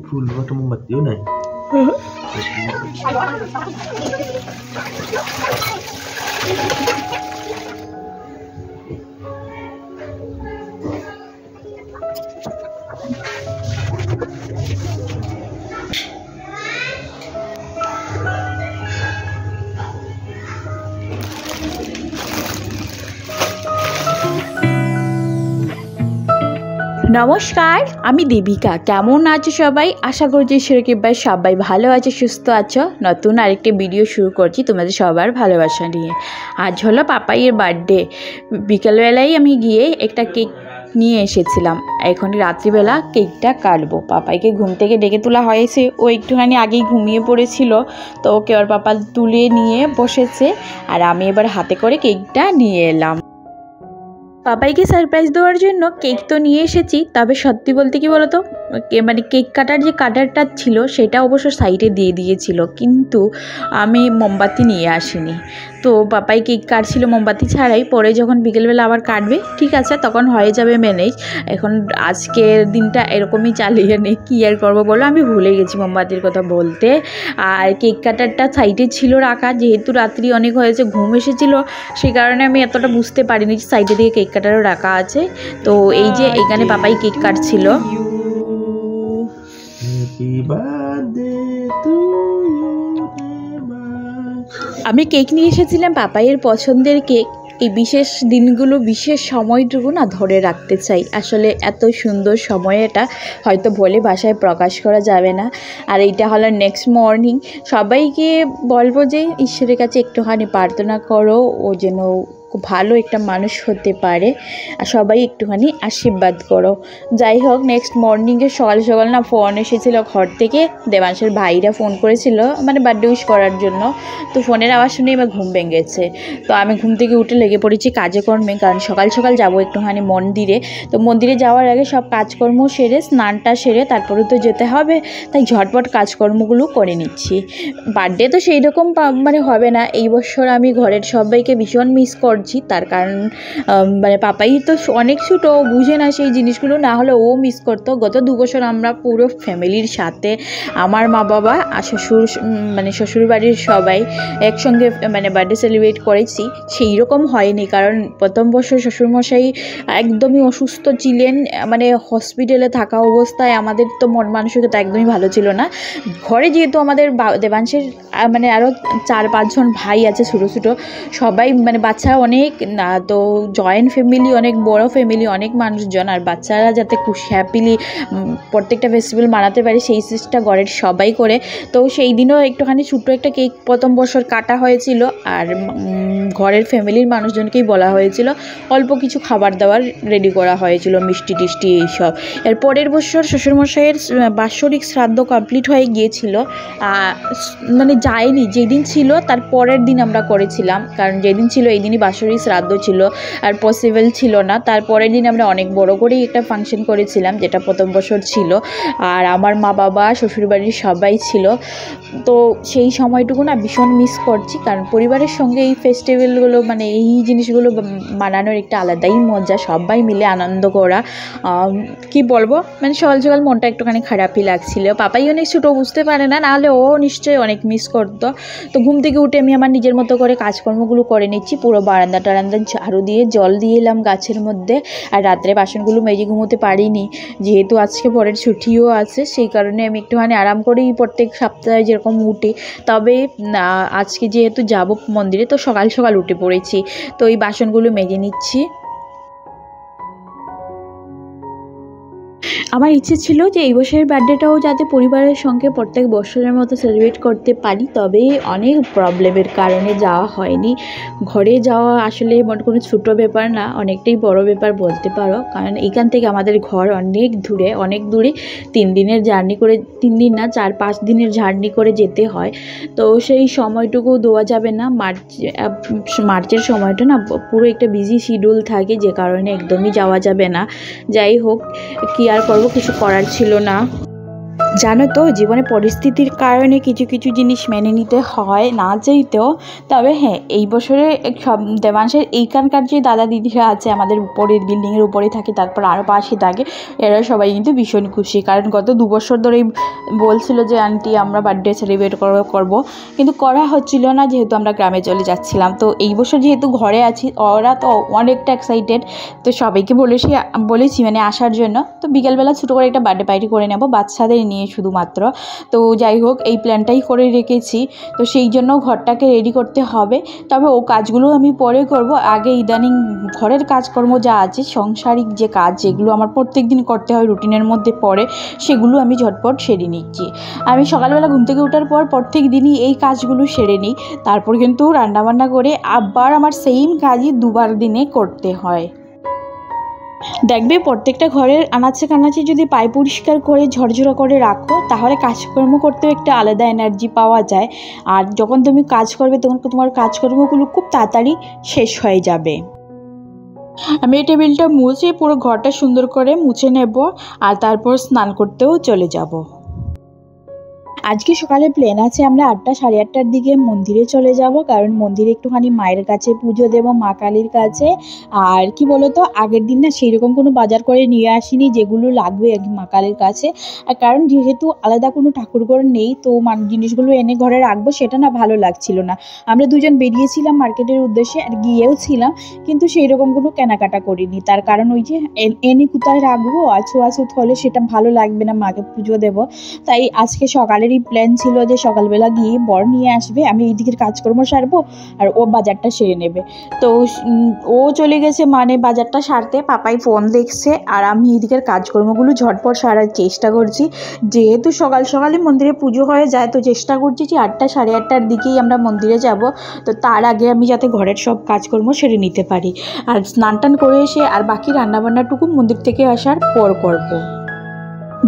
ফুল বটো মোমবাতিও নাই। নমস্কার, আমি দেবিকা। কেমন আছো সবাই? আশা করছি ঈশ্বরের সবাই ভালো আছে, সুস্থ আছো। নতুন আরেকটি ভিডিও শুরু করছি তোমাদের সবার ভালোবাসা নিয়ে। আজ হলো পাপাইয়ের বার্থডে। বিকেলবেলায় আমি গিয়ে একটা কেক নিয়ে এসেছিলাম। এখন রাত্রিবেলা কেকটা কাটবো। পাপাইকে ঘুম থেকে ডেকে তোলা হয়েছে, ও একটুখানি আগেই ঘুমিয়ে পড়েছিল, তো ওকে ওর পাপা তুলে নিয়ে বসেছে, আর আমি এবার হাতে করে কেকটা নিয়ে এলাম। পাপাইকে সারপ্রাইজ দেওয়ার জন্য কেক তো নিয়ে এসেছি, তবে সত্যি বলতে কি বলতো, মানে কেক কাটার যে কাটারটা ছিল সেটা অবশ্য সাইডে দিয়ে দিয়েছিল, কিন্তু আমি মোমবাতি নিয়ে আসিনি। তো পাপাই কেক কাটছিল মোমবাতি ছাড়াই, পরে যখন বিকেলবেলা আবার কাটবে ঠিক আছে, তখন হয়ে যাবে ম্যানেজ। এখন আজকের দিনটা এরকমই চালিয়ে নেই, কী আর করবো বলো, আমি ভুলে গেছি মোমবাতির কথা বলতে। আর কেক কাটারটা সাইডে ছিল রাখা, যেহেতু রাত্রি অনেক হয়েছে, ঘুম এসেছিল, সেই কারণে আমি এতটা বুঝতে পারিনি যে সাইডে দিয়ে কেক কাটারও রাখা আছে। তো এই যে এখানে পাপাই কেক কাটছিল। আমি কেক নিয়ে এসেছিলাম পাপাইয়ের পছন্দের কেক। এই বিশেষ দিনগুলো, বিশেষ সময়টুকু না ধরে রাখতে চাই। আসলে এত সুন্দর সময়, এটা হয়তো বলে ভাষায় প্রকাশ করা যাবে না। আর এইটা হলো নেক্সট মর্নিং। সবাইকে বলবো যে ঈশ্বরের কাছে একটুখানি প্রার্থনা করো, ও যেন খুব ভালো একটা মানুষ হতে পারে, আর সবাই একটুখানি আশীর্বাদ করো। যাই হোক, নেক্সট মর্নিংয়ে সকাল সকাল না ফোন এসেছিলো ঘর থেকে। দেবাংশের ভাইরা ফোন করেছিল, মানে বার্থডে উইশ করার জন্য। তো ফোনের আওয়াজ শুনে এবার ঘুম ভেঙেছে। তো আমি ঘুম থেকে উঠে লেগে পড়েছি কাজে কর্মে, কারণ সকাল সকাল যাবো একটুখানি মন্দিরে। তো মন্দিরে যাওয়ার আগে সব কাজকর্ম সেরে, স্নানটা সেরে তারপরে তো যেতে হবে, তাই ঝটপট কাজকর্মগুলো করে নিচ্ছি। বার্থডে তো সেই রকম মানে হবে না এই বছর। আমি ঘরের সবাইকে ভীষণ মিস করছি, তার কারণ মানে পাপাই তো অনেক ছোটো, বুঝে না সেই জিনিসগুলো, না হলে ও মিস করতো। গত 2 বছর আমরা পুরো ফ্যামিলির সাথে, আমার মা বাবা আর শ্বশুর, মানে শ্বশুরবাড়ির সবাই একসঙ্গে মানে বার্থডে সেলিব্রেট করেছি। সেই রকম হয়নি, কারণ প্রথম বছর শ্বশুরমশাই একদমই অসুস্থ ছিলেন, মানে হসপিটালে থাকা অবস্থায়। আমাদের তো মন মানসিকতা একদমই ভালো ছিল না। ঘরে যেহেতু আমাদের দেবাংশের মানে আরও 4-5 জন ভাই আছে ছোটো ছোটো, সবাই মানে বাচ্চা অনেক না, তো জয়েন্ট ফ্যামিলি, অনেক বড় ফ্যামিলি, অনেক মানুষজন, আর বাচ্চারা যাতে খুশি হ্যাপিলি প্রত্যেকটা ফেস্টিভ্যাল মানাতে পারে সেই চেষ্টা ঘরের সবাই করে। তো সেই দিনও একটুখানি ছোট্ট একটা কেক প্রথম বছর কাটা হয়েছিল, আর ঘরের ফ্যামিলির মানুষজনকেই বলা হয়েছিল, অল্প কিছু খাবার দাবার রেডি করা হয়েছিল, মিষ্টি টিষ্টি এইসব। এর পরের বছর শ্বশুরমশাইয়ের বাৎসরিক শ্রাদ্ধ কমপ্লিট হয়ে গিয়েছিল, মানে যায়নি, যেদিন ছিল তার পরের দিন আমরা করেছিলাম, কারণ যেদিন ছিল এই দিনই বাৎসরিক শ্রাদ্ধ ছিল, আর পসিবল ছিল না। তারপরের দিন আমরা অনেক বড় করেই একটা ফাংশন করেছিলাম, যেটা প্রথম বছর ছিল, আর আমার মা বাবা শ্বশুরবাড়ির সবাই ছিল। তো সেই সময়টুকু না ভীষণ মিস করছি, কারণ পরিবারের সঙ্গে এই ফেস্টিভ্যালগুলো, মানে এই জিনিসগুলো মানানোর একটা আলাদাই মজা, সবাই মিলে আনন্দ করা। কি বলবো, মানে সকাল সকাল মনটা একটুখানি খারাপই লাগছিল। পাপাই অনেক ছোটো, বুঝতে পারে না, নাহলে ও নিশ্চয়ই অনেক মিস করতো। তো ঘুম থেকে উঠে আমি আমার নিজের মতো করে কাজকর্মগুলো করে নিচ্ছি। পুরো বারান্দা টারান্দা ঝাড়ু দিয়ে জল দিয়ে এলাম গাছের মধ্যে, আর রাত্রে বাসনগুলো মেজে ঘুমোতে পারিনি, যেহেতু আজকে পরের ছুটিও আছে, সেই কারণে আমি একটুখানি আরাম করেই প্রত্যেক সপ্তাহে যেরকম উঠি। তবে আজকে যেহেতু যাব মন্দিরে, তো সকাল সকাল উঠে পড়েছি, তো এই বাসনগুলো মেজে নিচ্ছি। আমার ইচ্ছে ছিল যে এই বছরের বার্থডেটাও যাতে পরিবারের সঙ্গে প্রত্যেক বছরের মতো সেলিব্রেট করতে পারি, তবে অনেক প্রবলেমের কারণে যাওয়া হয়নি। ঘরে যাওয়া আসলে কোনো ছোটো ব্যাপার না, অনেকটাই বড় ব্যাপার বলতে পারো, কারণ এইখান থেকে আমাদের ঘর অনেক দূরে 3 দিনের জার্নি করে, 3 দিন না 4-5 দিনের জার্নি করে যেতে হয়। তো সেই সময়টুকু দেওয়া যাবে না। মার্চের সময়টা না পুরো একটা বিজি শিডিউল থাকে, যে কারণে একদমই যাওয়া যাবে না। যাই হোক, কি আর করবো, কিছু করার ছিল না। জানো তো জীবনে পরিস্থিতির কারণে কিছু কিছু জিনিস মেনে নিতে হয় না চাইতেও। তবে হ্যাঁ, এই বছরে সব দেবাংশের এইখানকার যে দাদা দিদিরা আছে আমাদের উপরের বিল্ডিংয়ের উপরে থাকে, তারপর আরও পাশে থাকে, এরা সবাই কিন্তু ভীষণ খুশি। কারণ গত 2 বছর ধরেই বলছিল যে আন্টি আমরা বার্থডে সেলিব্রেট করব, কিন্তু করা হচ্ছিল না যেহেতু আমরা গ্রামে চলে যাচ্ছিলাম। তো এই বছর যেহেতু ঘরে আছি, ওরা তো অনেকটা এক্সাইটেড, তো সবাইকে বলেছি মানে আসার জন্য। তো বিকেলবেলা ছোটো করে একটা বার্থডে পার্টি করে নেব বাচ্চাদের নিয়ে শুধুমাত্র। তো যাই হোক, এই প্ল্যানটাই করে রেখেছি। তো সেই জন্য ঘরটাকে রেডি করতে হবে। তবে ও কাজগুলো আমি পরে করব, আগে ইদানিং ঘরের কাজকর্ম যা আছে, সংসারিক যে কাজ যেগুলো আমার প্রত্যেক দিন করতে হয় রুটিনের মধ্যে পড়ে, সেগুলো আমি ঝটপট সেরে নিচ্ছি। আমি সকালবেলা ঘুম থেকে ওঠার পর প্রত্যেক দিনই এই কাজগুলো সেরে নিই, তারপর কিন্তু রান্নাবান্না করে আবার আমার সেম কাজই 2বার দিনে করতে হয়। দেখবে প্রত্যেকটা ঘরের আনাচে কানাচে যদি পায় পরিষ্কার করে ঝরঝরা করে রাখো, তাহলে কাজকর্ম করতেও একটা আলাদা এনার্জি পাওয়া যায়। আর যখন তুমি কাজ করবে তখন তোমার কাজকর্মগুলো খুব তাড়াতাড়ি শেষ হয়ে যাবে। আমি এই টেবিলটা মুছে পুরো ঘরটা সুন্দর করে মুছে নেব, আর তারপর স্নান করতেও চলে যাব। আজকে সকালে প্ল্যান আছে আমরা 8টা সাড়ে 8টার দিকে মন্দিরে চলে যাব, কারণ মন্দিরে একটুখানি মায়ের কাছে পুজো দেব, মা কালীর কাছে। আর কি বলতো, আগের দিন না সেই রকম কোনো বাজার করে নিয়ে আসিনি যেগুলো লাগবে মা কালীর কাছে। আর কারণ যেহেতু আলাদা কোনো ঠাকুরঘর নেই, তো জিনিসগুলো এনে ঘরে রাখবো সেটা না ভালো লাগছিল না। আমরা দুজন বেরিয়েছিলাম মার্কেটের উদ্দেশ্যে, আর গিয়েও ছিলাম, কিন্তু সেই রকম কোনো কেনাকাটা করিনি। তার কারণ ওই যে এনে কোথায় রাখবো, আছুত হলে সেটা ভালো লাগবে না, মাকে পুজো দেব। তাই আজকে সকালের প্ল্যান ছিল যে সকালবেলা গিয়ে বর নিয়ে আসবে, আমি এই দিকের কাজকর্ম সারবো আর ও বাজারটা সেরে নেবে। তো ও চলে গেছে মানে বাজারটা সারতে, পাপাই ফোন দেখছে, আর আমি এই দিকের কাজকর্মগুলো ঝটপট সারার চেষ্টা করছি। যেহেতু সকাল সকালে মন্দিরে পুজো হয়ে যায়, তো চেষ্টা করছি যে 8টা সাড়ে 8টার দিকেই আমরা মন্দিরে যাব। তো তার আগে আমি যাতে ঘরের সব কাজকর্ম সেরে নিতে পারি, আর স্নান টান করে এসে আর বাকি রান্নাবান্নাটুকু মন্দির থেকে আসার পর করব।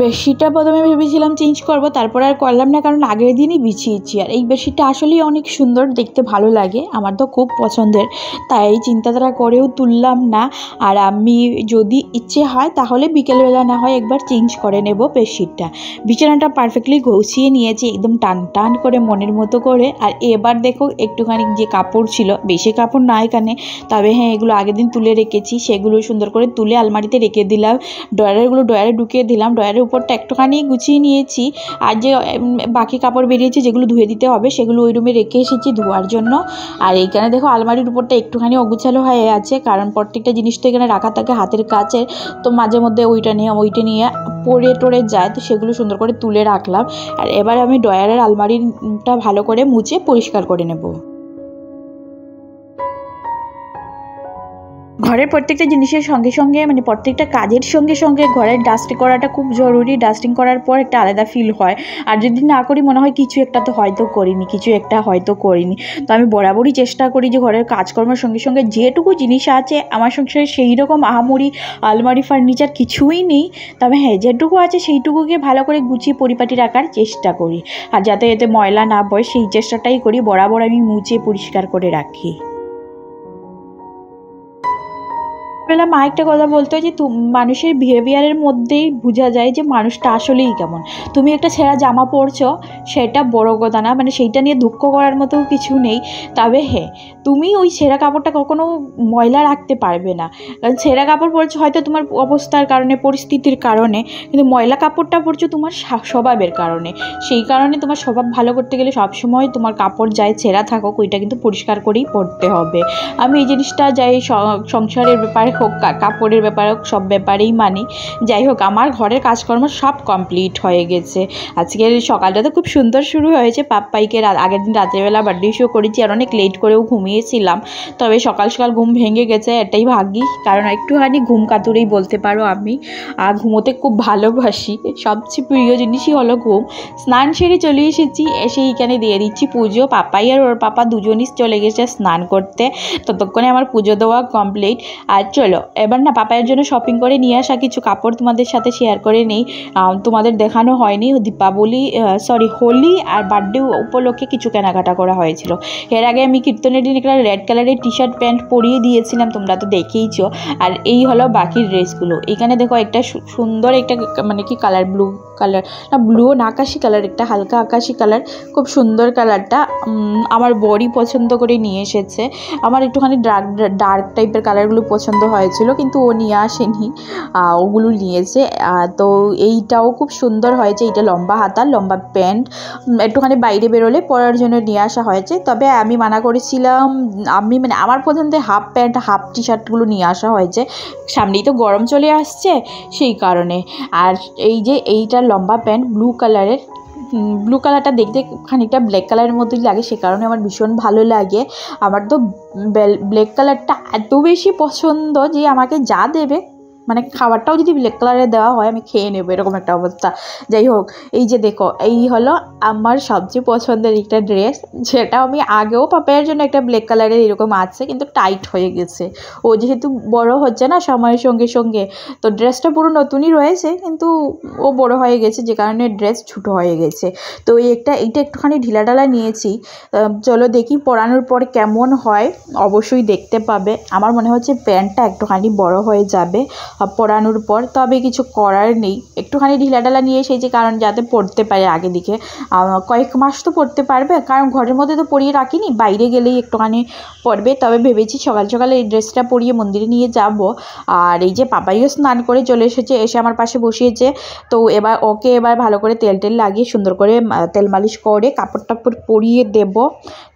বেডশিটটা প্রথমে ভেবেছিলাম চেঞ্জ করব, তারপর আর করলাম না, কারণ আগের দিনই বিছিয়েছি। আর এই বেডশিটটা আসলেই অনেক সুন্দর, দেখতে ভালো লাগে, আমার তো খুব পছন্দের, তাই চিন্তাধারা করেও তুললাম না। আর আমি যদি ইচ্ছে হয় তাহলে বিকেলবেলা না হয় একবার চেঞ্জ করে নেব বেডশিটটা। বিছানাটা পারফেক্টলি গুছিয়ে নিয়েছি, একদম টান টান করে মনের মতো করে। আর এবার দেখো একটুখানি যে কাপড় ছিল, বেশি কাপড় না এখানে, তবে হ্যাঁ এগুলো আগের দিন তুলে রেখেছি, সেগুলো সুন্দর করে তুলে আলমারিতে রেখে দিলাম। ড্রয়ারে ঢুকিয়ে দিলাম, ড্রয়ারের উপরটা একটুখানি গুছিয়ে নিয়েছি। আর যে বাকি কাপড় বেরিয়েছে যেগুলো ধুয়ে দিতে হবে, সেগুলো ওই রুমে রেখে এসেছি ধোয়ার জন্য। আর এইখানে দেখো আলমারির উপরটা একটুখানি অগুছালো হয়ে আছে, কারণ প্রত্যেকটা জিনিস তো এখানে রাখা থাকে হাতের কাছে, তো মাঝে মধ্যে ওইটা নিয়ে পড়ে টড়ে যায়, তো সেগুলো সুন্দর করে তুলে রাখলাম। আর এবার আমি ড্রয়ারের আলমারিটা ভালো করে মুছে পরিষ্কার করে নেব। ঘরের প্রত্যেকটা জিনিসের সঙ্গে সঙ্গে মানে প্রত্যেকটা কাজের সঙ্গে সঙ্গে ঘরের ডাস্টিং করাটা খুব জরুরি। ডাস্টিং করার পর একটা আলাদা ফিল হয়, আর যদি না করি মনে হয় কিছু একটা তো হয়তো করিনি। তো আমি বরাবরই চেষ্টা করি যে ঘরের কাজকর্মের সঙ্গে সঙ্গে যেটুকু জিনিস আছে, আমার সংসারে সেই রকম আহামরি আলমারি ফার্নিচার কিছুই নেই, তবে হ্যাঁ যেটুকু আছে সেইটুকুকে ভালো করে গুছিয়ে পরিপাটি রাখার চেষ্টা করি। আর যাতে এতে ময়লা না পড়ে সেই চেষ্টাটাই করি, বরাবর আমি মুছে পরিষ্কার করে রাখি। বেলা মা একটা কথা বলতো যে মানুষের বিহেভিয়ারের মধ্যেই বোঝা যায় যে মানুষটা আসলেই কেমন। তুমি একটা ছেঁড়া জামা পরছো, সেটা বড় কথা না, মানে সেইটা নিয়ে দুঃখ করার মতো কিছু নেই। তবে হ্যাঁ, তুমি ওই ছেঁড়া কাপড়টা কখনো ময়লা রাখতে পারবে না, কারণ ছেঁড়া কাপড় পরছো হয়তো তোমার অবস্থার কারণে, পরিস্থিতির কারণে, কিন্তু ময়লা কাপড়টা পরছো তোমার স্বভাবের কারণে। সেই কারণে তোমার স্বভাব ভালো করতে গেলে সবসময় তোমার কাপড় যাই ছেঁড়া থাকুক, ওইটা কিন্তু পরিষ্কার করেই পরতে হবে। আমি এই জিনিসটা যাই সংসারের ব্যাপারে হোক, কাপড়ের ব্যাপারে হোক, সব ব্যাপারেই মানি। যাই হোক, আমার ঘরের কাজকর্ম সব কমপ্লিট হয়ে গেছে। আজকের সকালটা তো খুব সুন্দর শুরু হয়েছে। পাপ্পাইকে আগের দিন রাত্রেবেলা বার্থডে শো করেছি, আর অনেক লেট করেও ঘুমিয়েছিলাম, তবে সকাল সকাল ঘুম ভেঙে গেছে, এটাই ভাগ্যিস, কারণ একটুখানি ঘুম কাতুরেই বলতে পারো আমি। আর ঘুমোতে খুব ভালোবাসি, সবচেয়ে প্রিয় জিনিসই হলো ঘুম। স্নান সেরে চলে এসেছি, এসে এইখানে দিয়ে দিচ্ছি পুজো। পাপাই আর ওর পাপা দুজনই চলে গেছে স্নান করতে, ততক্ষণে আমার পুজো দেওয়া কমপ্লিট। আর চলে চলো এবার না পাপায়ের জন্য শপিং করে নিয়ে আসা কিছু কাপড় তোমাদের সাথে শেয়ার করে নেই। তোমাদের দেখানো হয়নি, দীপাবলি হোলি আর বার্থডে উপলক্ষে কিছু কেনাকাটা করা হয়েছিল। এর আগে আমি কীর্তনের দিন একটা রেড কালারের টি শার্ট প্যান্ট পরিয়ে দিয়েছিলাম, তোমরা তো দেখেইছো। আর এই হলো বাকি ড্রেসগুলো। এখানে দেখো একটা সুন্দর একটা মানে কি কালার, ব্লু কালার না, ব্লু না আকাশি কালার, একটা হালকা আকাশি কালার, খুব সুন্দর কালারটা। আমার বরই পছন্দ করে নিয়ে এসেছে। আমার একটুখানি ডার্ক টাইপের কালারগুলো পছন্দ হয়েছিল, কিন্তু ও নিয়ে আসেনি, ওগুলো নিয়েছে। তো এইটাও খুব সুন্দর হয়েছে, এইটা লম্বা হাতা লম্বা প্যান্ট, একটুখানি বাইরে বেরোলে পরার জন্য নিয়ে আসা হয়েছে। তবে আমি মানা করেছিলাম, আমি মানে আমার পছন্দের হাফ প্যান্ট হাফ টি শার্টগুলো নিয়ে আসা হয়েছে, সামনেই তো গরম চলে আসছে সেই কারণে। আর এই যে এইটা লম্বা প্যান্ট ব্লু কালারের, ব্লু কালারটা দেখতে খানিকটা ব্ল্যাক কালারের মতোই লাগে, সে কারণে আমার ভীষণ ভালো লাগে। আমার তো ব্ল্যাক কালারটা এত বেশি পছন্দ যে আমাকে যা দেবে, মানে খাবারটাও যদি ব্ল্যাক কালারের দেওয়া হয় আমি খেয়ে নেবো, এরকম একটা অবস্থা। যাই হোক, এই যে দেখো এই হলো আমার সবচেয়ে পছন্দের একটা ড্রেস, যেটা আমি আগেও পাপায়ের জন্য একটা ব্ল্যাক কালারের এরকম আছে, কিন্তু টাইট হয়ে গেছে। ও যেহেতু বড় হচ্ছে না সময়ের সঙ্গে সঙ্গে, তো ড্রেসটা পুরো নতুনই রয়েছে, কিন্তু ও বড় হয়ে গেছে যে কারণে ড্রেস ছোটো হয়ে গেছে। তো এইটা একটুখানি ঢিলাঢালা নিয়েছি। চলো দেখি পরানোর পর কেমন হয়, অবশ্যই দেখতে পাবে। আমার মনে হচ্ছে প্যান্টটা একটুখানি বড় হয়ে যাবে পরানোর পর, তবে কিছু করার নেই। একটুখানি ঢিলাঢালা নিয়ে সেই যে কারণ যাতে পড়তে পারে আগে দিকে, কয়েক মাস তো পড়তে পারবে, কারণ ঘরের মধ্যে তো পরিয়ে রাখিনি, বাইরে গেলেই একটুখানি পরবে। তবে ভেবেছি সকাল সকালে এই ড্রেসটা পরিয়ে মন্দিরে নিয়ে যাব। আর এই যে পাপাইও স্নান করে চলে এসেছে, এসে আমার পাশে বসিয়েছে। তো ওকে এবার ভালো করে তেল লাগিয়ে সুন্দর করে তেল মালিশ করে কাপড় টাপড় পরিয়ে দেব।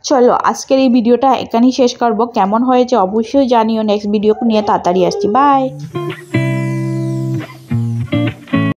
চলো আজকের এই ভিডিওটা এখানেই শেষ করব। কেমন হয়েছে অবশ্যই জানিও। নেক্সট ভিডিও নিয়ে তাড়াতাড়ি আসছি। বাই।